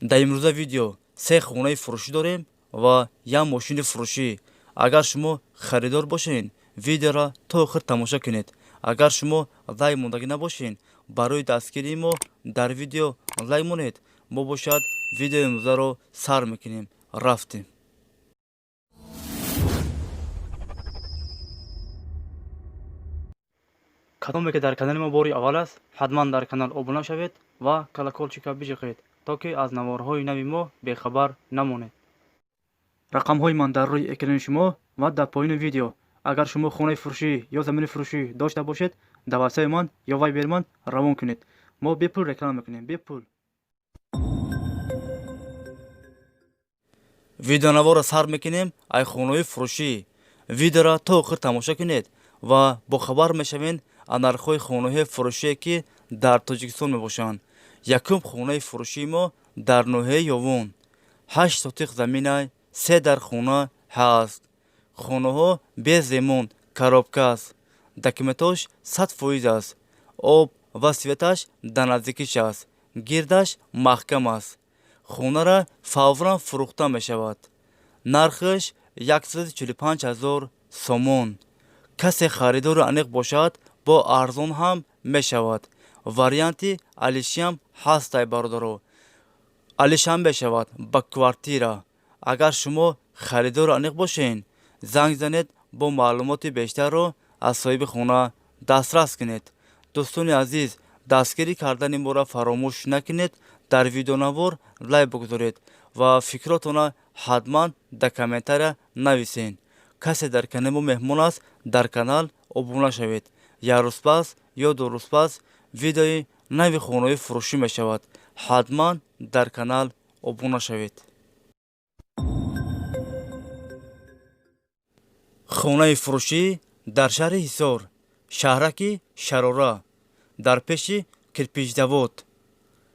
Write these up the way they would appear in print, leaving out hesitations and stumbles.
дар имрӯза видео 3 хонаи фурӯшӣ дорем ва 1 мошини фурӯшӣ. Агар шумо харидор бошед, видеоро то охир тамошо кунед. Агар шумо лайк мондагӣ набошед, барои дастгирии мо дар видео лайк монед. Мо бошад видеои имрӯзаро сар мекунем. Рафтем. кадоме ки дар канали мо бори аввал аст, ҳатман дар канал обуна шавед ва колоколчика бижиқед, то ки аз наворҳои нави мо бехабар намонед. рақамҳои ман дар рӯи экрани шумо ва дар поини видео. агар шумо хонаи фурӯшӣ ё замини фурӯшӣ дошта бошед, дар ватсаби ман ё вайбери ман равон кунед. мо бепул реклама мекунем. Бепул. видеонавора сар мекунем ай хонаи фурӯшӣ. видеоро то охир тамошо кунед ва бохабар мешавед аз нархҳои хонаҳои фурӯшие ки дар Тоҷикистон мебошанд. Якум хонаи фурӯшии мо дар ноҳияи Ёвон. 8 сотиқ заминай, 3 дар хона ҳаст. хонаҳо без ремонт, коробка аст. документош 100% аст. об ва светаш дар наздикиш аст. гирдаш маҳкам аст. хонара фавран фурӯхта мешавад. нархаш 145,000 сомон. касе харидори аниқ бошад, бо арзон ҳам мешавад. варианти алишам ҳастай бародаро. алишам мешавад ба квартира. агар шумо харидори аниқ бошед, занг занед, бо маълумоти бештарро аз соҳиби хона дастрас кунед. дӯстони азиз, дастгирӣ кардани моро фаромӯш накунед. дар видеонавор лайк бигузоред ва фикротона ҳатман дар комментария нависед. касе дар канали мо меҳмон аст, дар канал обуна шавед. як рӯз пас ё 2 рӯз пас видеои нави хонаҳои фурӯшӣ мешавад. ҳатман дар канал обуна шавед. хонаи фурӯшӣ дар шаҳри ҳисор, шаҳраки шарора, дар пеши кирпичзавод.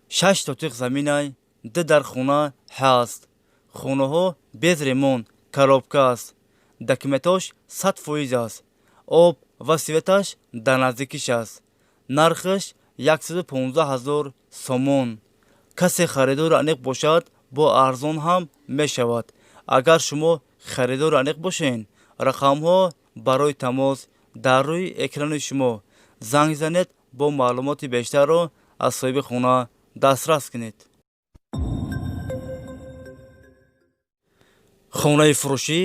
6 сотиқ заминай, 2 дар хона ҳаст. хонаҳо без ремонт, коробка аст. документош 100% аст. об ва светаш дар наздикиш аст. нархаш 115,000 сомон. касе харидори аниқ бошад, бо арзон ҳам мешавад. агар шумо харидори аниқ бошед, рақамҳо барои тамос дар рӯи экрани шумо. занг занед, бо маълумоти бештарро аз соҳиби хона дастрас кунед. хонаи фурӯшӣ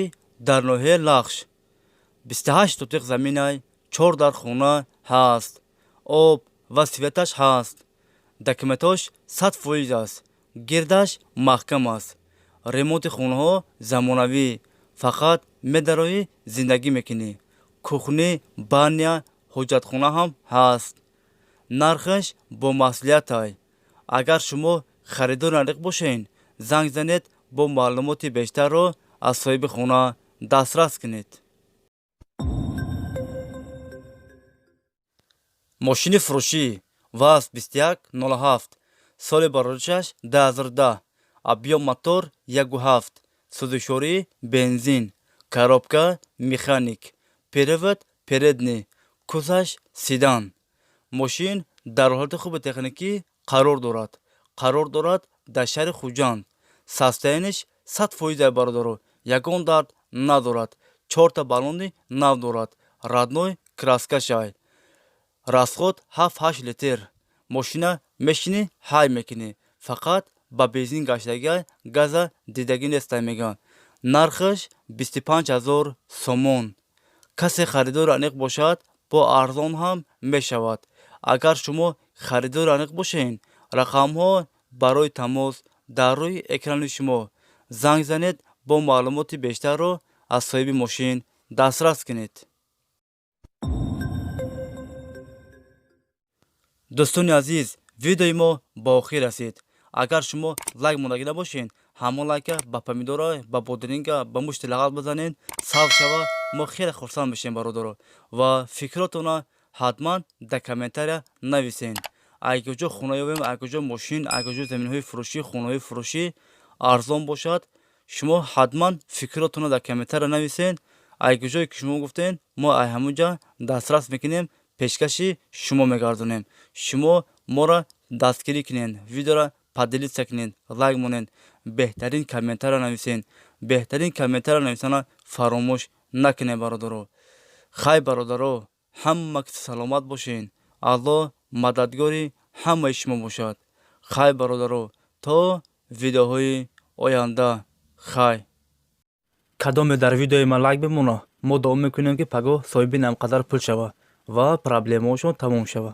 дар ноҳияи Лахш. 28 сотиқ заминай, 4 дар хона ҳаст. об ва светаш ҳаст. документош 100% аст. гирдаш маҳкам аст. ремонти хонаҳо замонавӣ, фақат медарои зиндагӣ мекунӣ. кухни, баня, ҳоҷатхона ҳам ҳаст. нархаш бо масъулиятай. агар шумо харидори аниқ бошед, занг занед, бо маълумоти бештарро аз соҳиби хона дастрас кунед. мошини фурӯшӣ ВАЗ 2107, соли бародашаш 2010, объем мотор 1.7, сӯзишворӣ бензин, коробка механик, перевод передний, кузаш седан. мошин дар ҳолати хуби техникӣ қарор дорад дар шаҳри Хуҷанд. состояниш 100% бародаро. ягон дард надорад. 4 баллони нав дорад. радной краскашай. расход 7-8 литр. мошина мешини ҳай мекунӣ. фақат ба бензин гаштагиай газа дидагӣ нестай мегӯянд. нархаш 25,000 сомон. касе харидори аниқ бошад, бо арзон ҳам мешавад. агар шумо харидори аниқ бошед, рақамҳо барои тамос дар рӯи экрани шумо. занг занед, бо маълумоти бештарро аз соҳиби мошин дастрас кунед. дӯстони азиз, видеои мо ба охир расид. агар шумо лайк мондагӣ набошед, ҳамон лайка ба помидора, ба бодиринга, ба мушти лағат бизанед, сабз шава. мо хеле хурсанд мешем бародаро. ва фикротона ҳатман дар комментария нависед. агкуҷо хона ёбем, агкуҷо мошин, агкуҷо заминҳои фурӯшӣ, хонаҳои фурӯшӣ арзон бошад, шумо ҳатман фикротона дар комментария нависед. агкуҷое ки шумо гуфтед, мо аз ҳамонҷа дастрас мекунем, пешкаши шумо мегардонем. шумо моро дастгирӣ кунед, видеоро падилица кунед, лайк монед, беҳтарин комментарро нависен. беҳтарин комментарро нависана фаромӯш накунед бародаро. хай бародаро, ҳама киси саломат бошен. аллоҳ мададгори ҳамаи шумо бошад. хай бародаро, то видеоҳои оянда. хай. кадоме дар видеои ман лайк бимона, мо дуо мекунем ки пагоҳ соҳиби намқадар пул шава ва проблемаҳошон тамом шава.